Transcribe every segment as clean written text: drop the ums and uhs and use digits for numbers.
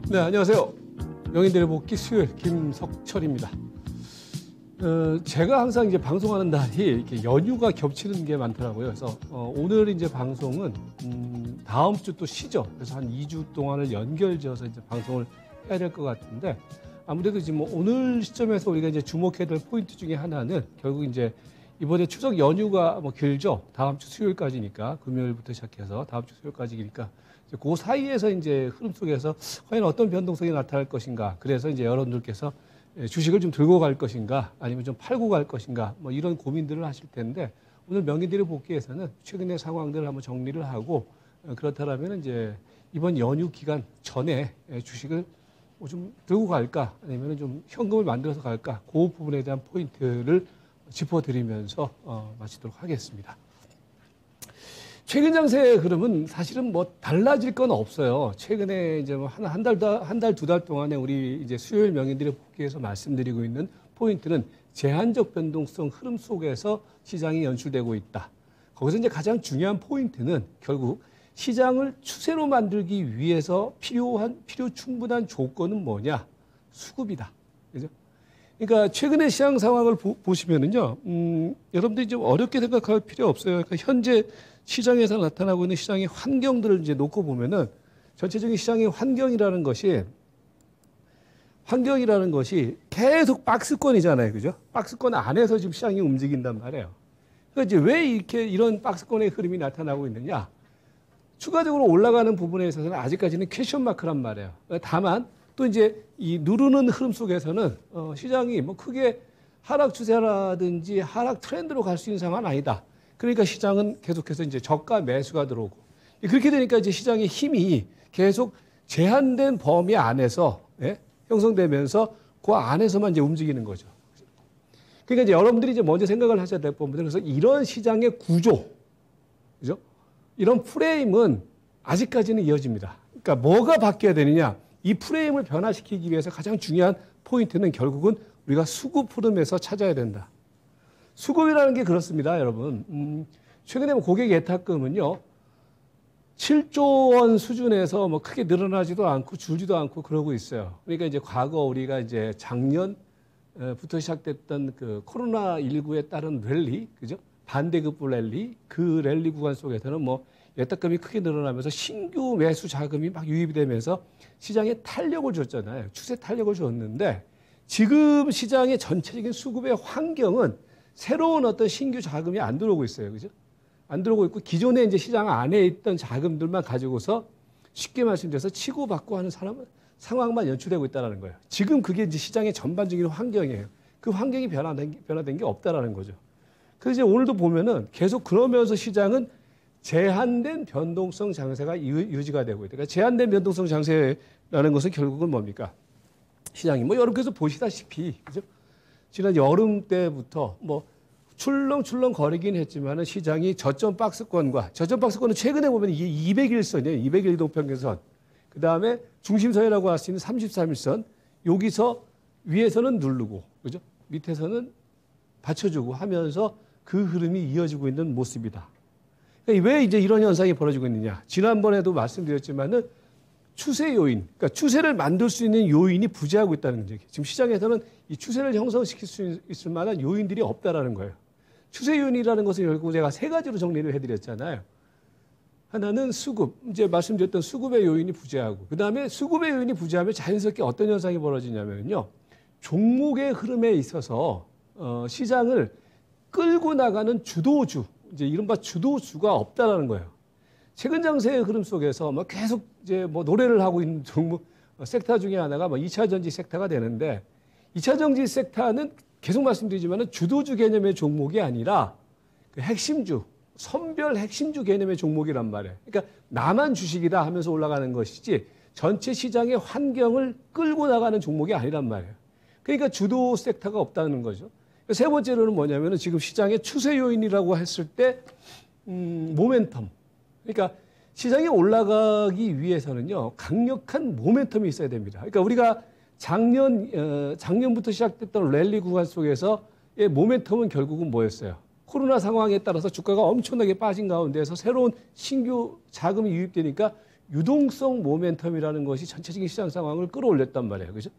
네, 안녕하세요. 명인들의 복귀 수요일 김석철입니다. 제가 항상 이제 방송하는 날이 이렇게 연휴가 겹치는 게 많더라고요. 그래서 오늘 이제 방송은 다음 주 또 쉬죠. 그래서 한 2주 동안을 연결지어서 이제 방송을 해야 될 것 같은데, 아무래도 지금 오늘 시점에서 우리가 이제 주목해야 될 포인트 중에 하나는 결국 이제 이번에 추석 연휴가 길죠. 다음 주 수요일까지니까, 금요일부터 시작해서 다음 주 수요일까지니까 그 사이에서 이제 흐름 속에서 과연 어떤 변동성이 나타날 것인가. 그래서 이제 여러분들께서 주식을 좀 들고 갈 것인가, 아니면 좀 팔고 갈 것인가, 뭐 이런 고민들을 하실 텐데, 오늘 명인들의 복귀에서는 최근의 상황들을 한번 정리를 하고, 그렇다면 이제 이번 연휴 기간 전에 주식을 좀 들고 갈까, 아니면 좀 현금을 만들어서 갈까, 그 부분에 대한 포인트를 짚어드리면서 마치도록 하겠습니다. 최근 장세의 흐름은 사실은 뭐 달라질 건 없어요. 최근에 이제 뭐 한 달, 두 달 동안에 우리 이제 수요일 명인들의 복귀에서 말씀드리고 있는 포인트는 제한적 변동성 흐름 속에서 시장이 연출되고 있다. 거기서 이제 가장 중요한 포인트는 결국 시장을 추세로 만들기 위해서 필요 충분한 조건은 뭐냐? 수급이다. 그죠? 그러니까 최근의 시장 상황을 보시면은요, 여러분들이 좀 어렵게 생각할 필요 없어요. 그러니까 현재 시장에서 나타나고 있는 시장의 환경들을 이제 놓고 보면은 전체적인 시장의 환경이라는 것이 계속 박스권이잖아요. 그죠? 박스권 안에서 지금 시장이 움직인단 말이에요. 그러니까 이제 왜 이런 박스권의 흐름이 나타나고 있느냐? 추가적으로 올라가는 부분에 있어서는 아직까지는 퀘션 마크란 말이에요. 다만 또 이제 이 누르는 흐름 속에서는 시장이 뭐 크게 하락 추세라든지 하락 트렌드로 갈 수 있는 상황은 아니다. 그러니까 시장은 계속해서 이제 저가 매수가 들어오고, 그렇게 되니까 이제 시장의 힘이 계속 제한된 범위 안에서 형성되면서 그 안에서만 이제 움직이는 거죠. 그러니까 이제 여러분들이 이제 먼저 생각을 하셔야 될 부분은, 그래서 이런 시장의 구조, 그죠? 이런 프레임은 아직까지는 이어집니다. 그러니까 뭐가 바뀌어야 되느냐? 이 프레임을 변화시키기 위해서 가장 중요한 포인트는 결국은 우리가 수급 흐름에서 찾아야 된다. 수급이라는 게 그렇습니다, 여러분. 최근에 뭐 고객 예탁금은요, 7조 원 수준에서 뭐 크게 늘어나지도 않고 줄지도 않고 그러고 있어요. 그러니까 이제 과거 우리가 이제 작년부터 시작됐던 그 코로나19에 따른 랠리, 그죠? 반대급부 랠리, 그 랠리 구간 속에서는 뭐 예탁금이 크게 늘어나면서 신규 매수 자금이 막 유입이 되면서 시장에 탄력을 줬잖아요. 추세 탄력을 줬는데, 지금 시장의 전체적인 수급의 환경은 새로운 어떤 신규 자금이 안 들어오고 있어요. 그죠? 안 들어오고 있고, 기존에 이제 시장 안에 있던 자금들만 가지고서 쉽게 말씀드려서 치고받고 하는 상황만 연출되고 있다는 거예요. 지금 그게 이제 시장의 전반적인 환경이에요. 그 환경이 변화된 게 없다라는 거죠. 그래서 이제 오늘도 보면은 계속 그러면서 시장은 제한된 변동성 장세가 유지가 되고 있다. 그러니까 제한된 변동성 장세라는 것은 결국은 뭡니까? 시장이 뭐 여러분께서 보시다시피, 그죠? 지난 여름 때부터 뭐 출렁출렁 거리긴 했지만은 시장이 저점 박스권은 최근에 보면 이게 200일선이에요. 200일 이동평균선. 그 다음에 중심선이라고 할 수 있는 33일선. 여기서 위에서는 누르고, 그죠? 밑에서는 받쳐주고 하면서 그 흐름이 이어지고 있는 모습이다. 그러니까 왜 이제 이런 현상이 벌어지고 있느냐? 지난번에도 말씀드렸지만은 추세 요인, 그러니까 추세를 만들 수 있는 요인이 부재하고 있다는 거죠. 지금 시장에서는 이 추세를 형성시킬 수 있을 만한 요인들이 없다라는 거예요. 추세 요인이라는 것은 결국 제가 세 가지로 정리를 해드렸잖아요. 하나는 수급, 이제 말씀드렸던 수급의 요인이 부재하고, 그 다음에 수급의 요인이 부재하면 자연스럽게 어떤 현상이 벌어지냐면요, 종목의 흐름에 있어서 시장을 끌고 나가는 주도주, 이제 이른바 주도주가 없다라는 거예요. 최근 장세의 흐름 속에서 뭐 계속 이제 뭐 노래를 하고 있는 종목 섹터 중에 하나가 뭐 2차 전지 섹터가 되는데, 2차 전지 섹터는 계속 말씀드리지만은 주도주 개념의 종목이 아니라 그 핵심주, 선별 핵심주 개념의 종목이란 말이에요. 그러니까 나만 주식이다 하면서 올라가는 것이지 전체 시장의 환경을 끌고 나가는 종목이 아니란 말이에요. 그러니까 주도 섹터가 없다는 거죠. 세 번째로는 뭐냐면은 지금 시장의 추세 요인이라고 했을 때 모멘텀. 그러니까 시장이 올라가기 위해서는요, 강력한 모멘텀이 있어야 됩니다. 그러니까 우리가 작년부터 시작됐던 랠리 구간 속에서의 모멘텀은 결국은 뭐였어요? 코로나 상황에 따라서 주가가 엄청나게 빠진 가운데서 새로운 신규 자금이 유입되니까 유동성 모멘텀이라는 것이 전체적인 시장 상황을 끌어올렸단 말이에요. 그죠?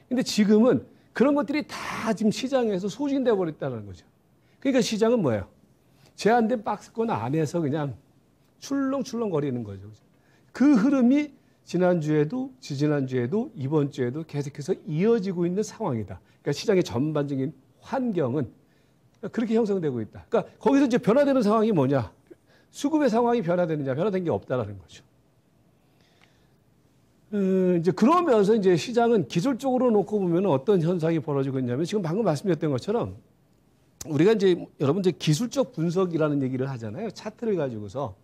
근데 지금은 그런 것들이 다 지금 시장에서 소진돼 버렸다는 거죠. 그러니까 시장은 뭐예요? 제한된 박스권 안에서 그냥 출렁출렁 거리는 거죠. 그죠? 그 흐름이 지난주에도 지지난주에도 이번 주에도 계속해서 이어지고 있는 상황이다. 그러니까 시장의 전반적인 환경은 그렇게 형성되고 있다. 그러니까 거기서 이제 변화되는 상황이 뭐냐? 수급의 상황이 변화되느냐? 변화된 게 없다라는 거죠. 이제 그러면서 이제 시장은 기술적으로 놓고 보면 어떤 현상이 벌어지고 있냐면 지금 방금 말씀드렸던 것처럼 우리가 이제 여러분 이제 기술적 분석이라는 얘기를 하잖아요. 차트를 가지고서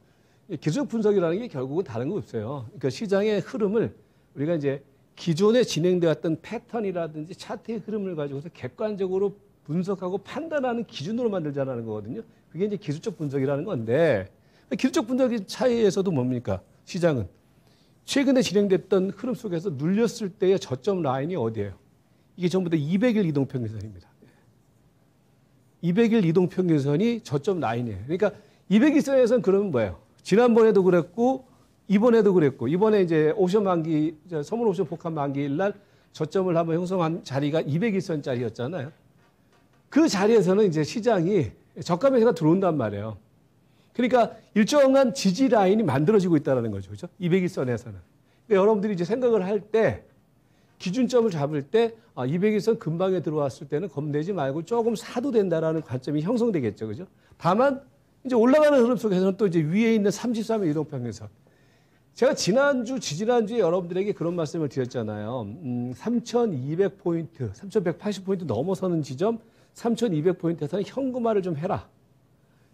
기술적 분석이라는 게 결국은 다른 거 없어요. 그러니까 시장의 흐름을 우리가 이제 기존에 진행되었던 패턴이라든지 차트의 흐름을 가지고서 객관적으로 분석하고 판단하는 기준으로 만들자라는 거거든요. 그게 이제 기술적 분석이라는 건데 기술적 분석의 차이에서도 뭡니까? 시장은 최근에 진행됐던 흐름 속에서 눌렸을 때의 저점 라인이 어디예요? 이게 전부 다 200일 이동평균선입니다. 200일 이동평균선이 저점 라인이에요. 그러니까 200일선에서는 그러면 뭐예요? 지난번에도 그랬고 이번에도 그랬고 이번에 이제 옵션 만기 선물 옵션 복합 만기일 날 저점을 한번 형성한 자리가 200일선짜리였잖아요. 그 자리에서는 이제 시장이 저가 매수가 들어온단 말이에요. 그러니까 일정한 지지 라인이 만들어지고 있다는 거죠. 그죠? 200일선에서는. 그러니까 여러분들이 이제 생각을 할 때 기준점을 잡을 때 200일선 근방에 들어왔을 때는 겁내지 말고 조금 사도 된다라는 관점이 형성되겠죠. 그죠? 다만 이제 올라가는 흐름 속에서는 또 이제 위에 있는 33일 이동평균선. 제가 지난주, 지지난주에 여러분들에게 그런 말씀을 드렸잖아요. 3,200포인트, 3,180포인트 넘어서는 지점, 3,200포인트에서는 현금화를 좀 해라.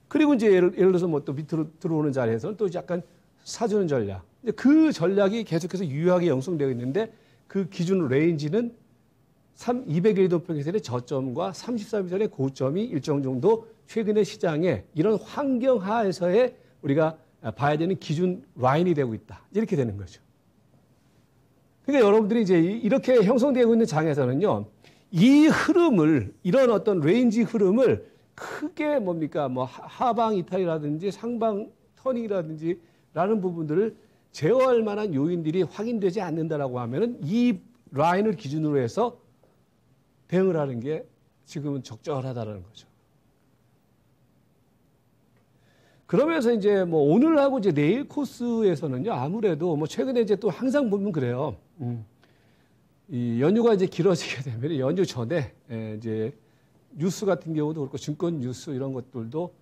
그리고 이제 예를 들어서 뭐 또 밑으로 들어오는 자리에서는 또 약간 사주는 전략. 그 전략이 계속해서 유효하게 형성되어 있는데 그 기준 레인지는 200일 이동평균선의 저점과 33일선의 고점이 일정 정도 최근의 시장에 이런 환경 하에서의 우리가 봐야 되는 기준 라인이 되고 있다. 이렇게 되는 거죠. 그러니까 여러분들이 이제 이렇게 형성되고 있는 장에서는요, 이 흐름을, 이런 어떤 레인지 흐름을 크게 뭡니까, 뭐 하방 이탈이라든지 상방 터닝이라든지 라는 부분들을 제어할 만한 요인들이 확인되지 않는다라고 하면은 이 라인을 기준으로 해서 대응을 하는 게 지금은 적절하다라는 거죠. 그러면서 이제 뭐 오늘하고 이제 내일 코스에서는요, 아무래도 뭐 최근에 이제 또 항상 보면 그래요. 이 연휴가 이제 길어지게 되면 연휴 전에 이제 뉴스 같은 경우도 그렇고 증권 뉴스 이런 것들도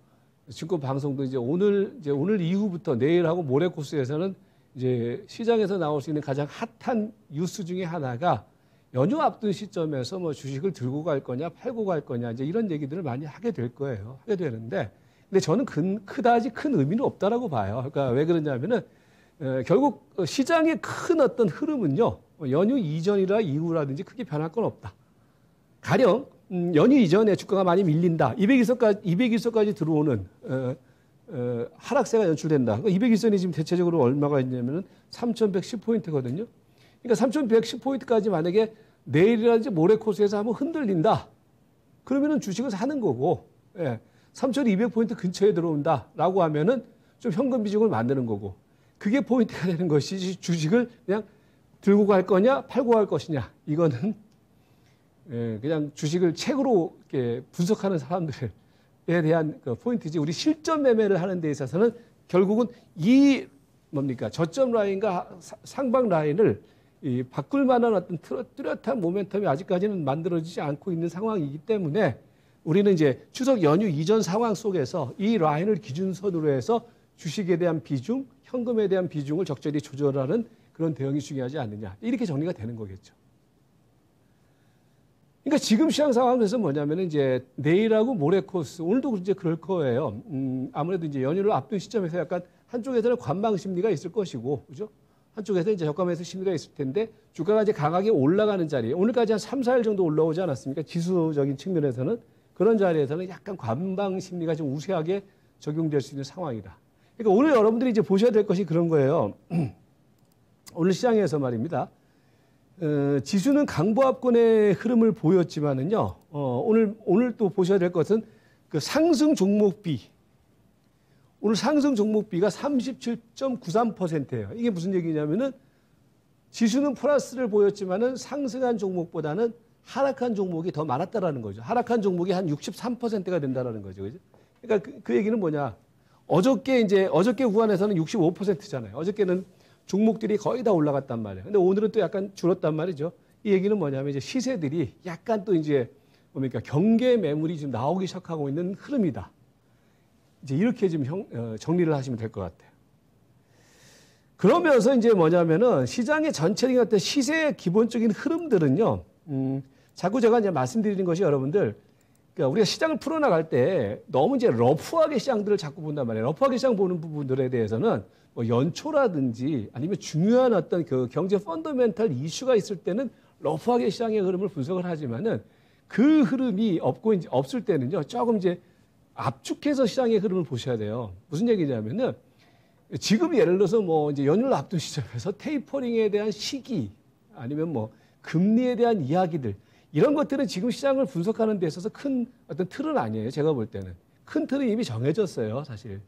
증권 방송도 이제 오늘 이후부터 내일하고 모레 코스에서는 이제 시장에서 나올 수 있는 가장 핫한 뉴스 중에 하나가 연휴 앞둔 시점에서 뭐 주식을 들고 갈 거냐, 팔고 갈 거냐, 이제 이런 얘기들을 많이 하게 될 거예요. 하게 되는데, 근데 저는 그다지 큰 의미는 없다라고 봐요. 그러니까 왜 그러냐면은, 결국 시장의 큰 어떤 흐름은요, 연휴 이전이라 이후라든지 크게 변할 건 없다. 가령, 연휴 이전에 주가가 많이 밀린다. 200일선까지 들어오는, 하락세가 연출된다. 200일선이 지금 대체적으로 얼마가 있냐면은 3,110포인트거든요. 그러니까 3,110포인트까지 만약에 내일이라든지 모레 코스에서 한번 흔들린다. 그러면은 주식을 사는 거고, 3,200포인트 근처에 들어온다라고 하면은 좀 현금 비중을 만드는 거고, 그게 포인트가 되는 것이지 주식을 그냥 들고 갈 거냐, 팔고 갈 것이냐. 이거는 그냥 주식을 책으로 이렇게 분석하는 사람들에 대한 그 포인트지. 우리 실전 매매를 하는 데 있어서는 결국은 이 뭡니까 저점 라인과 상방 라인을 바꿀 만한 어떤 뚜렷한 모멘텀이 아직까지는 만들어지지 않고 있는 상황이기 때문에 우리는 이제 추석 연휴 이전 상황 속에서 이 라인을 기준선으로 해서 주식에 대한 비중, 현금에 대한 비중을 적절히 조절하는 그런 대응이 중요하지 않느냐. 이렇게 정리가 되는 거겠죠. 그러니까 지금 시장 상황에서 뭐냐면 이제 내일하고 모레 코스, 오늘도 이제 그럴 거예요. 아무래도 이제 연휴를 앞둔 시점에서 약간 한쪽에서는 관망 심리가 있을 것이고, 그죠? 한쪽에서 이제 저가 매수 심리가 있을 텐데, 주가가 이제 강하게 올라가는 자리, 오늘까지 한 3, 4일 정도 올라오지 않았습니까? 지수적인 측면에서는. 그런 자리에서는 약간 관망 심리가 좀 우세하게 적용될 수 있는 상황이다. 그러니까 오늘 여러분들이 이제 보셔야 될 것이 그런 거예요. 오늘 시장에서 말입니다. 지수는 강보합권의 흐름을 보였지만은요, 오늘 또 보셔야 될 것은 그 상승 종목비. 오늘 상승 종목비가 37.93%예요. 이게 무슨 얘기냐면은 지수는 플러스를 보였지만은 상승한 종목보다는 하락한 종목이 더 많았다라는 거죠. 하락한 종목이 한 63%가 된다라는 거죠. 그죠? 그러니까 그 얘기는 뭐냐? 어저께 후반에서는 65%잖아요. 어저께는 종목들이 거의 다 올라갔단 말이에요. 근데 오늘은 또 약간 줄었단 말이죠. 이 얘기는 뭐냐면 이제 시세들이 약간 또 이제 뭡니까? 경계 매물이 지금 나오기 시작하고 있는 흐름이다. 이제 이렇게 지금 정리를 하시면 될 것 같아요. 그러면서 이제 뭐냐면은 시장의 전체적인 어떤 시세의 기본적인 흐름들은요, 자꾸 제가 이제 말씀드리는 것이 여러분들, 그러니까 우리가 시장을 풀어나갈 때 너무 이제 러프하게 시장들을 자꾸 본단 말이에요. 러프하게 시장 보는 부분들에 대해서는 뭐 연초라든지 아니면 중요한 어떤 그 경제 펀더멘탈 이슈가 있을 때는 러프하게 시장의 흐름을 분석을 하지만은 그 흐름이 없을 때는요, 조금 이제 압축해서 시장의 흐름을 보셔야 돼요. 무슨 얘기냐면은 지금 예를 들어서 뭐 이제 연휴를 앞둔 시점에서 테이퍼링에 대한 시기 아니면 뭐 금리에 대한 이야기들 이런 것들은 지금 시장을 분석하는 데 있어서 큰 어떤 틀은 아니에요. 제가 볼 때는 큰 틀은 이미 정해졌어요, 사실.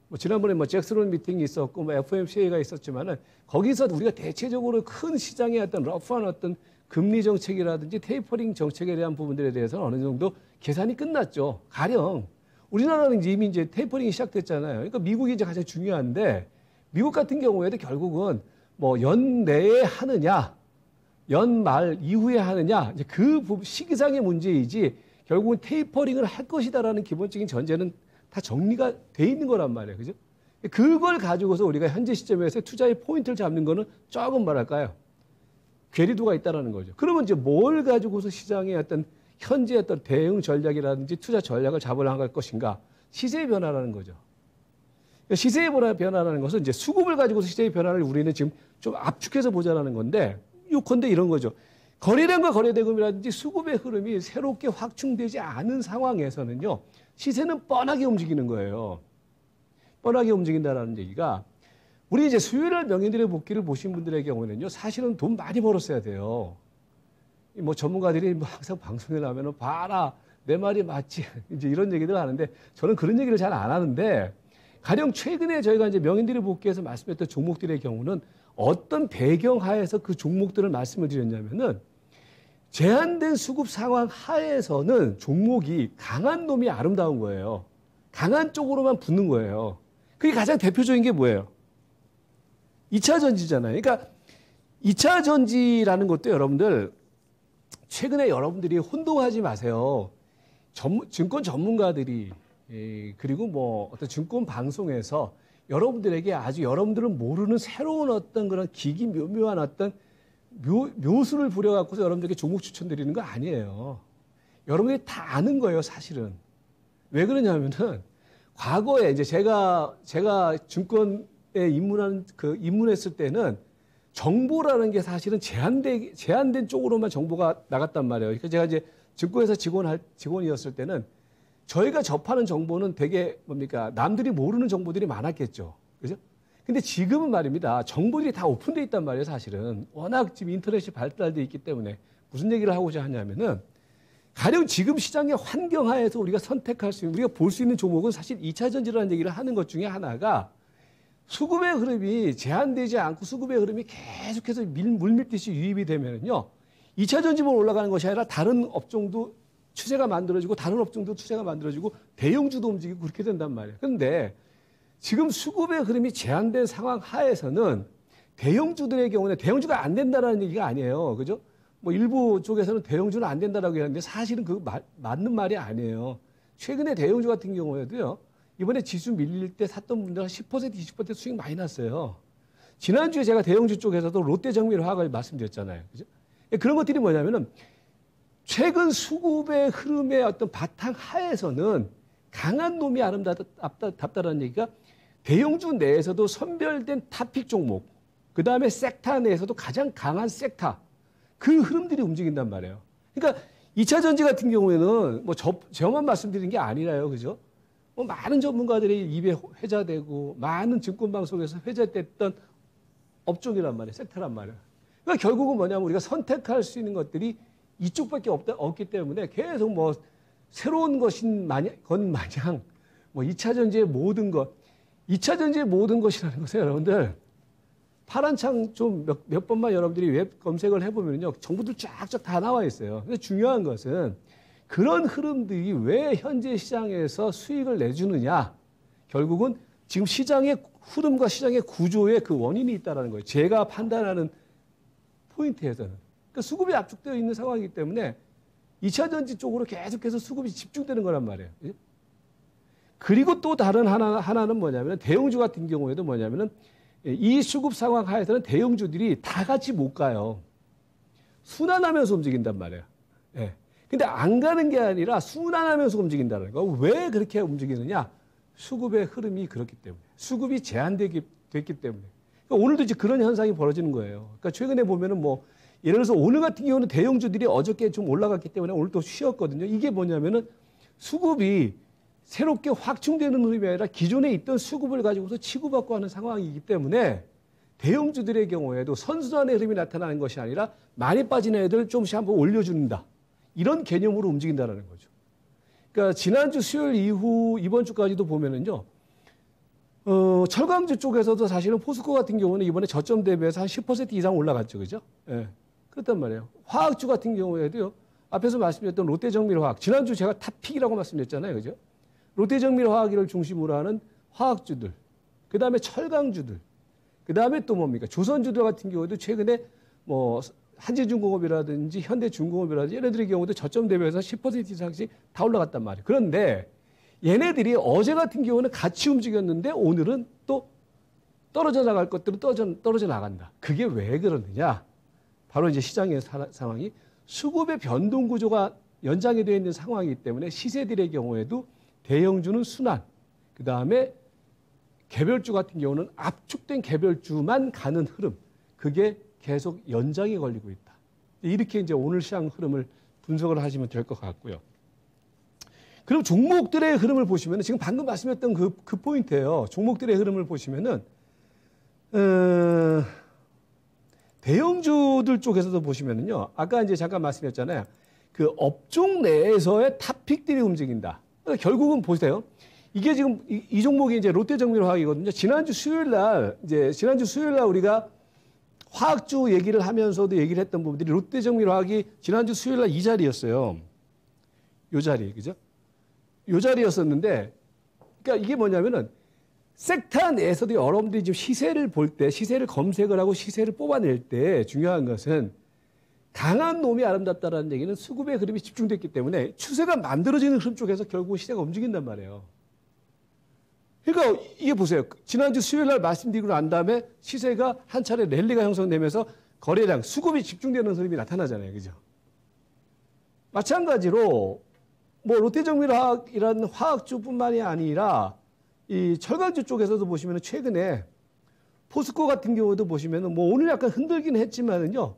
뭐 지난번에 뭐 잭스론 미팅이 있었고 뭐 FOMC가 있었지만은 거기서 우리가 대체적으로 큰 시장의 어떤 러프한 어떤 금리 정책이라든지 테이퍼링 정책에 대한 부분들에 대해서는 어느 정도 계산이 끝났죠. 가령 우리나라는 이미 이제 테이퍼링이 시작됐잖아요. 그러니까 미국이 이제 가장 중요한데 미국 같은 경우에도 결국은 뭐 연내에 하느냐, 연말 이후에 하느냐, 이제 그 시기상의 문제이지 결국은 테이퍼링을 할 것이다라는 기본적인 전제는 다 정리가 돼 있는 거란 말이에요. 그죠? 그걸 가지고서 우리가 현재 시점에서 투자의 포인트를 잡는 거는 조금 뭐랄까요? 괴리도가 있다라는 거죠. 그러면 이제 뭘 가지고서 시장의 어떤 현재 어떤 대응 전략이라든지 투자 전략을 잡으려고 할 것인가? 시세의 변화라는 거죠. 시세의 변화라는 것은 이제 수급을 가지고서 시세의 변화를 우리는 지금 좀 압축해서 보자라는 건데, 요컨대 이런 거죠. 거래량과 거래대금이라든지 수급의 흐름이 새롭게 확충되지 않은 상황에서는요, 시세는 뻔하게 움직이는 거예요. 뻔하게 움직인다라는 얘기가, 우리 이제 수요일날 명인들의 복귀를 보신 분들의 경우에는요, 사실은 돈 많이 벌었어야 돼요. 뭐 전문가들이 뭐 항상 방송에 나오면은 봐라, 내 말이 맞지. 이제 이런 얘기들 하는데, 저는 그런 얘기를 잘 안 하는데, 가령 최근에 저희가 이제 명인들의 복귀에서 말씀했던 종목들의 경우는 어떤 배경 하에서 그 종목들을 말씀을 드렸냐면은, 제한된 수급 상황 하에서는 종목이 강한 놈이 아름다운 거예요. 강한 쪽으로만 붙는 거예요. 그게 가장 대표적인 게 뭐예요? 2차 전지잖아요. 그러니까 2차 전지라는 것도 여러분들 최근에 여러분들이 혼동하지 마세요. 증권 전문가들이 그리고 뭐 어떤 증권 방송에서 여러분들에게 아주 여러분들은 모르는 새로운 어떤 그런 기기묘묘한 어떤 묘수를 부려갖고서 여러분들에게 종목 추천드리는 거 아니에요. 여러분들이 다 아는 거예요, 사실은. 왜 그러냐면은 과거에 이제 제가 증권에 입문했을 때는 정보라는 게 사실은 제한된 쪽으로만 정보가 나갔단 말이에요. 그러니까 제가 이제 증권회사 직원이었을 때는 저희가 접하는 정보는 되게 뭡니까? 남들이 모르는 정보들이 많았겠죠. 그죠? 근데 지금은 말입니다. 정보들이 다 오픈되어 있단 말이에요, 사실은. 워낙 지금 인터넷이 발달되어 있기 때문에 무슨 얘기를 하고자 하냐면은 가령 지금 시장의 환경 하에서 우리가 선택할 수 있는, 우리가 볼 수 있는 종목은 사실 2차 전지라는 얘기를 하는 것 중에 하나가 수급의 흐름이 제한되지 않고 수급의 흐름이 계속해서 물밀듯이 유입이 되면은요, 2차 전지만 올라가는 것이 아니라 다른 업종도 추세가 만들어지고 다른 업종도 추세가 만들어지고 대형주도 움직이고 그렇게 된단 말이에요. 그런데 지금 수급의 흐름이 제한된 상황 하에서는 대형주들의 경우는 대형주가 안 된다라는 얘기가 아니에요. 그죠? 뭐 일부 쪽에서는 대형주는 안 된다라고 하는데 사실은 그 맞는 말이 아니에요. 최근에 대형주 같은 경우에도요, 이번에 지수 밀릴 때 샀던 분들 한 10%, 20% 수익 많이 났어요. 지난주에 제가 대형주 쪽에서도 롯데정밀화학을 말씀드렸잖아요. 그죠? 그런 것들이 뭐냐면은 최근 수급의 흐름의 어떤 바탕 하에서는 강한 놈이 아름답다라는 얘기가 대형주 내에서도 선별된 탑픽 종목, 그 다음에 섹터 내에서도 가장 강한 섹터, 그 흐름들이 움직인단 말이에요. 그러니까 2차 전지 같은 경우에는 뭐 저만 말씀드리는 게 아니라요. 그죠? 뭐 많은 전문가들이 입에 회자되고 많은 증권방송에서 회자됐던 업종이란 말이에요. 섹터란 말이에요. 그러니까 결국은 뭐냐면 우리가 선택할 수 있는 것들이 이쪽밖에 없기 때문에 계속 뭐 새로운 것 마냥 뭐 2차 전지의 모든 것, 2차 전지의 모든 것이라는 것은 여러분들 파란 창 좀 몇 번만 여러분들이 웹 검색을 해보면요. 정보들 쫙쫙 다 나와 있어요. 근데 중요한 것은 그런 흐름들이 왜 현재 시장에서 수익을 내주느냐. 결국은 지금 시장의 흐름과 시장의 구조에 그 원인이 있다는 거예요. 제가 판단하는 포인트에서는. 그러니까 수급이 압축되어 있는 상황이기 때문에 2차 전지 쪽으로 계속해서 수급이 집중되는 거란 말이에요. 그리고 또 다른 하나는 뭐냐면 대형주 같은 경우에도 뭐냐면은 이 수급 상황 하에서는 대형주들이 다 같이 못 가요. 순환하면서 움직인단 말이에요. 예. 근데 안 가는 게 아니라 순환하면서 움직인다는 거. 왜 그렇게 움직이느냐? 수급의 흐름이 그렇기 때문에. 수급이 제한됐기 때문에. 그러니까 오늘도 이제 그런 현상이 벌어지는 거예요. 그러니까 최근에 보면은 뭐 예를 들어서 오늘 같은 경우는 대형주들이 어저께 좀 올라갔기 때문에 오늘 또 쉬었거든요. 이게 뭐냐면은 수급이 새롭게 확충되는 흐름이 아니라 기존에 있던 수급을 가지고서 치고받고 하는 상황이기 때문에 대형주들의 경우에도 선순환의 흐름이 나타나는 것이 아니라 많이 빠진 애들 조금씩 한번 올려준다. 이런 개념으로 움직인다는 거죠. 그러니까 지난주 수요일 이후 이번 주까지도 보면은요. 철강주 쪽에서도 사실은 포스코 같은 경우는 이번에 저점 대비해서 한 10% 이상 올라갔죠. 그죠? 예. 그렇단 말이에요. 화학주 같은 경우에도요. 앞에서 말씀드렸던 롯데정밀화학. 지난주 제가 탑픽이라고 말씀드렸잖아요. 그죠? 롯데정밀화학을 중심으로 하는 화학주들, 그 다음에 철강주들, 그 다음에 또 뭡니까? 조선주들 같은 경우에도 최근에 뭐 한지중공업이라든지 현대중공업이라든지 얘네들의 경우도 저점 대비해서 10% 이상씩 다 올라갔단 말이에요. 그런데 얘네들이 어제 같은 경우는 같이 움직였는데 오늘은 또 떨어져 나갈 것들은 떨어져 나간다. 그게 왜 그러느냐? 바로 이제 시장의 상황이 수급의 변동 구조가 연장이 되어 있는 상황이기 때문에 시세들의 경우에도 대형주는 순환, 그 다음에 개별주 같은 경우는 압축된 개별주만 가는 흐름, 그게 계속 연장이 걸리고 있다. 이렇게 이제 오늘 시장 흐름을 분석을 하시면 될 것 같고요. 그럼 종목들의 흐름을 보시면 지금 방금 말씀했던 그 포인트예요. 종목들의 흐름을 보시면은 대형주들 쪽에서도 보시면은요. 아까 이제 잠깐 말씀했잖아요. 그 업종 내에서의 탑픽들이 움직인다. 그러니까 결국은 보세요. 이게 지금 이 종목이 이제 롯데정밀화학이거든요. 지난주 수요일 날 우리가 화학주 얘기를 하면서도 얘기를 했던 부분들이 롯데정밀화학이 지난주 수요일 날 이 자리였어요. 요 자리, 그죠? 요 자리였었는데, 그러니까 이게 뭐냐면은 섹터 내에서도 여러분들이 지금 시세를 볼 때, 시세를 검색을 하고 시세를 뽑아낼 때 중요한 것은 강한 놈이 아름답다라는 얘기는 수급의 흐름이 집중됐기 때문에 추세가 만들어지는 흐름 쪽에서 결국 시세가 움직인단 말이에요. 그러니까 이게 보세요. 지난주 수요일 날 말씀드리고 난 다음에 시세가 한 차례 랠리가 형성되면서 거래량, 수급이 집중되는 흐름이 나타나잖아요. 그죠? 마찬가지로 뭐 롯데정밀화학이라는 화학주뿐만이 아니라 이 철강주 쪽에서도 보시면 최근에 포스코 같은 경우도 보시면은 뭐 오늘 약간 흔들긴 했지만은요.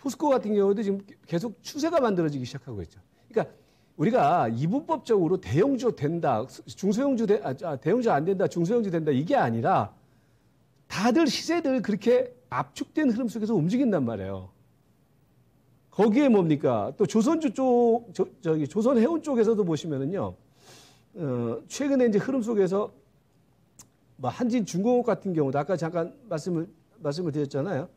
포스코 같은 경우도 지금 계속 추세가 만들어지기 시작하고 있죠. 그러니까 우리가 이분법적으로 대형주 된다, 대형주 안 된다, 중소형주 된다 이게 아니라 다들 시세들 그렇게 압축된 흐름 속에서 움직인단 말이에요. 거기에 뭡니까? 또 조선주 쪽, 조선해운 쪽에서도 보시면은요, 최근에 이제 흐름 속에서 뭐 한진중공업 같은 경우도 아까 잠깐 말씀을 드렸잖아요.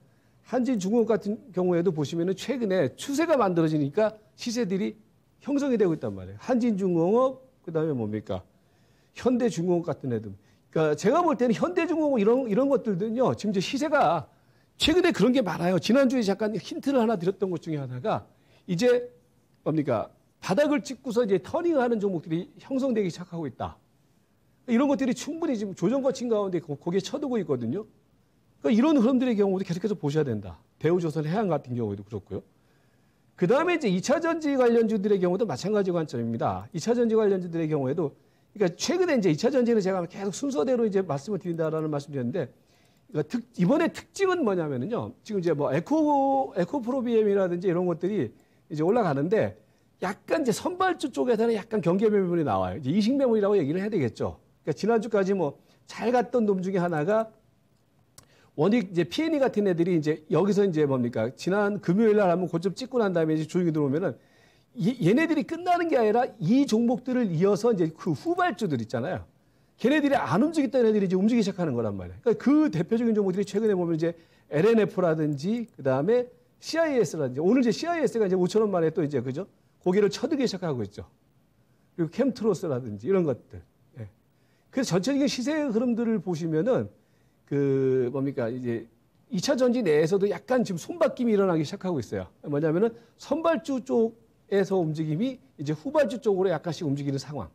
한진중공업 같은 경우에도 보시면은 최근에 추세가 만들어지니까 시세들이 형성이 되고 있단 말이에요. 한진중공업, 그 다음에 뭡니까? 현대중공업 같은 애들. 그러니까 제가 볼 때는 현대중공업 이런 것들은요, 지금 이제 시세가 최근에 그런 게 많아요. 지난주에 잠깐 힌트를 하나 드렸던 것 중에 하나가 이제 뭡니까? 바닥을 찍고서 이제 터닝하는 종목들이 형성되기 시작하고 있다. 이런 것들이 충분히 지금 조정 거친 가운데 거기에 쳐두고 있거든요. 그러니까 이런 흐름들의 경우도 계속해서 보셔야 된다. 대우조선 해양 같은 경우에도 그렇고요. 그 다음에 이제 2차 전지 관련주들의 경우도 마찬가지 관점입니다. 2차 전지 관련주들의 경우에도 그러니까 최근에 이제 2차 전지는 제가 계속 순서대로 이제 말씀을 드린다라는 말씀드렸는데 그러니까 이번에 특징은 뭐냐면은요. 지금 이제 뭐 에코프로비엠이라든지 이런 것들이 이제 올라가는데 약간 이제 선발주 쪽에서는 약간 경계 매물이 나와요. 이제 이식 매물이라고 얘기를 해야 되겠죠. 그러니까 지난주까지 뭐 잘 갔던 놈 중에 하나가 원익 이제 P&E 같은 애들이 이제 여기서 이제 뭡니까? 지난 금요일 날 한번 고점 찍고 난 다음에 이제 조용히 들어오면은 얘네들이 끝나는 게 아니라 이 종목들을 이어서 이제 그 후발주들 있잖아요. 걔네들이 안 움직였던 애들이 이제 움직이기 시작하는 거란 말이에요. 그러니까 그 대표적인 종목들이 최근에 보면 이제 LNF라든지 그다음에 CIS라든지 오늘 이제 CIS가 이제 5천 원 만에 또 이제 그죠? 고개를 쳐들기 시작하고 있죠. 그리고 캠트로스라든지 이런 것들. 예. 그래서 전체적인 시세 흐름들을 보시면은 그 뭡니까 이제 2차 전지 내에서도 약간 지금 손바뀜이 일어나기 시작하고 있어요. 뭐냐면은 선발주 쪽에서 움직임이 이제 후발주 쪽으로 약간씩 움직이는 상황.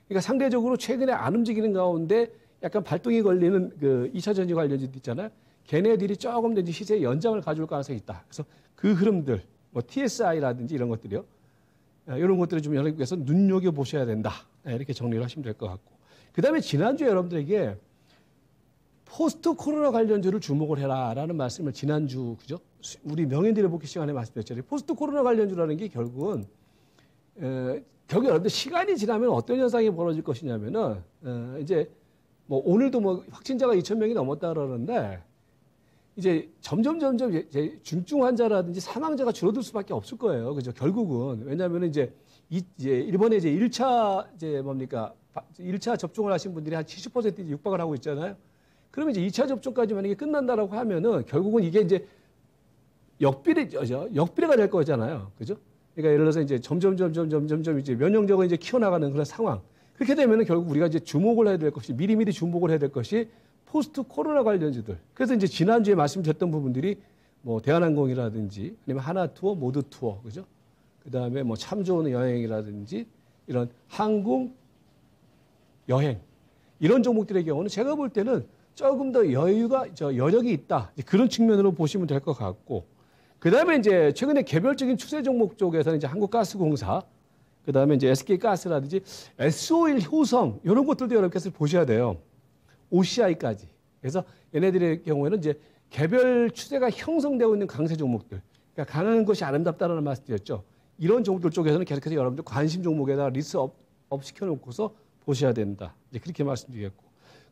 그러니까 상대적으로 최근에 안 움직이는 가운데 약간 발동이 걸리는 그 2차 전지 관련주도 있잖아요. 걔네들이 조금 더 시세 연장을 가져올 가능성이 있다. 그래서 그 흐름들, 뭐 TSI라든지 이런 것들이요. 이런 것들을 좀 여러분께서 눈여겨 보셔야 된다. 이렇게 정리를 하시면 될 것 같고. 그 다음에 지난주에 여러분들에게 포스트 코로나 관련주를 주목을 해라라는 말씀을 지난주, 그죠? 우리 명예들의 복귀 시간에 말씀드렸잖아요. 포스트 코로나 관련주라는 게 결국 여러분들 시간이 지나면 어떤 현상이 벌어질 것이냐면은, 이제 뭐 오늘도 뭐 확진자가 2,000명이 넘었다 그러는데, 이제 점점 이제 중증 환자라든지 사망자가 줄어들 수밖에 없을 거예요. 그죠? 결국은. 왜냐하면 이제 일본에 이제 1차 이제 뭡니까? 1차 접종을 하신 분들이 한 70% 육박을 하고 있잖아요. 그러면 이제 2차 접종까지 만약에 끝난다라고 하면은 결국은 이게 이제 역비례가 될 거잖아요. 그죠? 그러니까 예를 들어서 이제 점점 이제 면역력을 이제 키워나가는 그런 상황. 그렇게 되면은 결국 우리가 이제 주목을 해야 될 것이 미리미리 주목을 해야 될 것이 포스트 코로나 관련주들. 그래서 이제 지난주에 말씀드렸던 부분들이 뭐 대한항공이라든지 아니면 하나투어, 모두투어, 그죠? 그 다음에 뭐 참 좋은 여행이라든지 이런 항공, 여행 이런 종목들의 경우는 제가 볼 때는 조금 더 여력이 있다. 그런 측면으로 보시면 될 것 같고. 그 다음에 이제 최근에 개별적인 추세 종목 쪽에서는 이제 한국가스공사, 그 다음에 이제 SK가스라든지 S-오일 효성 이런 것들도 여러분께서 보셔야 돼요. OCI까지. 그래서 얘네들의 경우에는 이제 개별 추세가 형성되고 있는 강세 종목들. 그러니까 강한 것이 아름답다라는 말씀드렸죠. 이런 종목들 쪽에서는 계속해서 여러분들 관심 종목에다가 리스트업 시켜놓고서 보셔야 된다. 이제 그렇게 말씀드리겠고.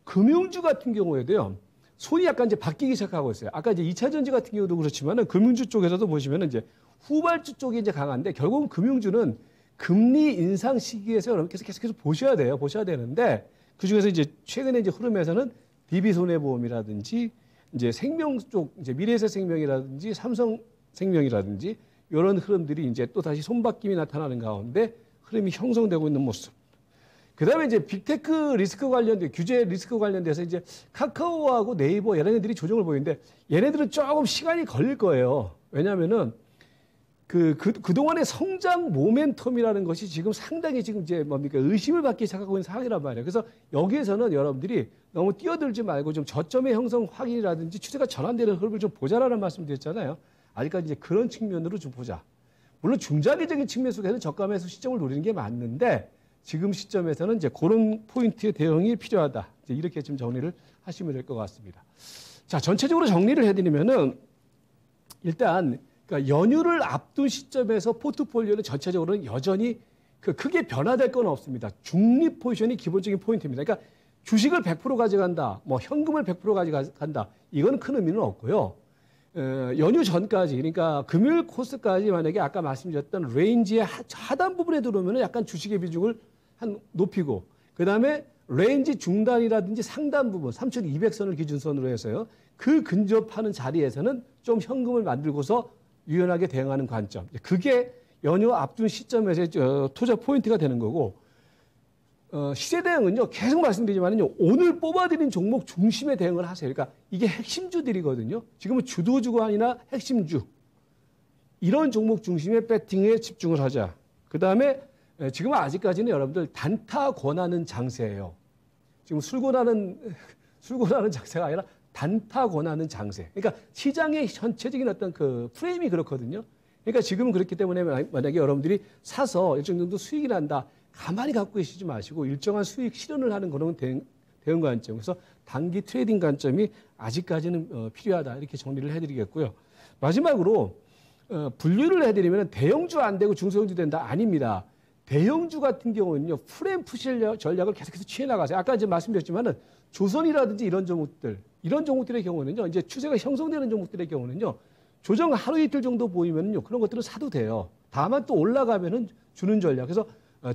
금융주 같은 경우에도요. 손이 약간 이제 바뀌기 시작하고 있어요. 아까 이제 2차 전지 같은 경우도 그렇지만은 금융주 쪽에서도 보시면은 이제 후발주 쪽이 이제 강한데 결국은 금융주는 금리 인상 시기에서 여러분께서 계속해서 보셔야 돼요. 보셔야 되는데 그 중에서 이제 최근에 이제 흐름에서는 DB손해보험이라든지 이제 생명 쪽, 이제 미래에셋생명이라든지 삼성생명이라든지 이런 흐름들이 이제 또 다시 손바뀜이 나타나는 가운데 흐름이 형성되고 있는 모습. 그 다음에 이제 빅테크 리스크 관련된, 규제 리스크 관련돼서 이제 카카오하고 네이버 얘네들이 조정을 보이는데 얘네들은 조금 시간이 걸릴 거예요. 왜냐면은 그동안의 성장 모멘텀이라는 것이 지금 상당히 지금 이제 뭡니까 의심을 받기 시작하고 있는 상황이란 말이에요. 그래서 여기에서는 여러분들이 너무 뛰어들지 말고 좀 저점의 형성 확인이라든지 추세가 전환되는 흐름을 좀 보자라는 말씀 드렸잖아요. 아직까지 이제 그런 측면으로 좀 보자. 물론 중장기적인 측면 속에서 저가 매수 시점을 노리는 게 맞는데 지금 시점에서는 이제 그런 포인트의 대응이 필요하다. 이제 이렇게 좀 정리를 하시면 될 것 같습니다. 자, 전체적으로 정리를 해드리면은 일단 그러니까 연휴를 앞둔 시점에서 포트폴리오는 전체적으로는 여전히 크게 변화될 건 없습니다. 중립 포지션이 기본적인 포인트입니다. 그러니까 주식을 100% 가져간다, 뭐 현금을 100% 가져간다, 이건 큰 의미는 없고요. 연휴 전까지, 그러니까 금요일 코스까지 만약에 아까 말씀드렸던 레인지의 하단 부분에 들어오면 약간 주식의 비중을 한 높이고, 그 다음에 레인지 중단이라든지 상단 부분, 3,200선을 기준선으로 해서요. 그 근접하는 자리에서는 좀 현금을 만들고서 유연하게 대응하는 관점. 그게 연휴 앞둔 시점에서의 투자 포인트가 되는 거고, 시세 대응은요, 계속 말씀드리지만요, 오늘 뽑아드린 종목 중심의 대응을 하세요. 그러니까 이게 핵심주들이거든요. 지금은 주도주간이나 핵심주. 이런 종목 중심의 배팅에 집중을 하자. 그 다음에 지금은 아직까지는 여러분들 단타 권하는 장세예요. 지금 술고나는 장세가 아니라 단타 권하는 장세. 그러니까 시장의 전체적인 어떤 그 프레임이 그렇거든요. 그러니까 지금은 그렇기 때문에 만약에 여러분들이 사서 일정 정도 수익이 난다. 가만히 갖고 계시지 마시고 일정한 수익 실현을 하는 그런 대응 관점. 그래서 단기 트레이딩 관점이 아직까지는 필요하다. 이렇게 정리를 해드리겠고요. 마지막으로 분류를 해드리면 대형주 안 되고 중소형주 된다. 아닙니다. 대형주 같은 경우는요. 프레임푸시 전략을 계속해서 취해나가세요. 아까 이제 말씀드렸지만은 조선이라든지 이런 종목들의 경우는요. 이제 추세가 형성되는 종목들의 경우는요. 조정 하루 이틀 정도 보이면요. 그런 것들은 사도 돼요. 다만 또 올라가면은 주는 전략. 그래서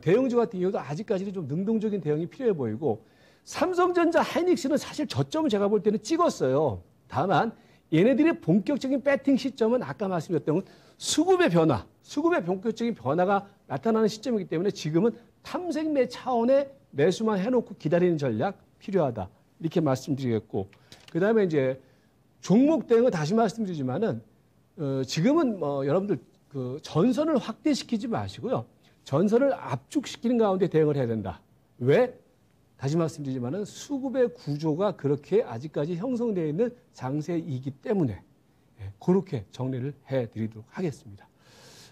대형주 같은 경우도 아직까지는 좀 능동적인 대응이 필요해 보이고 삼성전자, 하이닉스는 사실 저점을 제가 볼 때는 찍었어요. 다만 얘네들의 본격적인 배팅 시점은 아까 말씀드렸던 수급의 변화, 수급의 본격적인 변화가 나타나는 시점이기 때문에 지금은 탐색매 차원의 매수만 해놓고 기다리는 전략 필요하다. 이렇게 말씀드리겠고, 그 다음에 이제 종목 대응은 다시 말씀드리지만은 지금은 여러분들 그 전선을 확대시키지 마시고요. 전선을 압축시키는 가운데 대응을 해야 된다. 왜? 다시 말씀드리지만은 수급의 구조가 그렇게 아직까지 형성되어 있는 장세이기 때문에 그렇게 정리를 해드리도록 하겠습니다.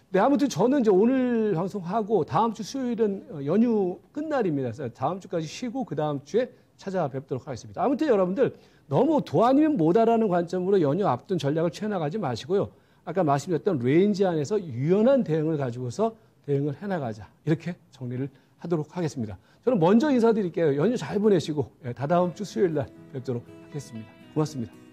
네, 아무튼 저는 이제 오늘 방송하고 다음 주 수요일은 연휴 끝날입니다. 그래서 다음 주까지 쉬고 그 다음 주에 찾아뵙도록 하겠습니다. 아무튼 여러분들 너무 도 아니면 못하라는 관점으로 연휴 앞둔 전략을 취해나가지 마시고요. 아까 말씀드렸던 레인지 안에서 유연한 대응을 가지고서 대응을 해나가자. 이렇게 정리를 하도록 하겠습니다. 저는 먼저 인사드릴게요. 연휴 잘 보내시고 다다음 주 수요일 날 뵙도록 하겠습니다. 고맙습니다.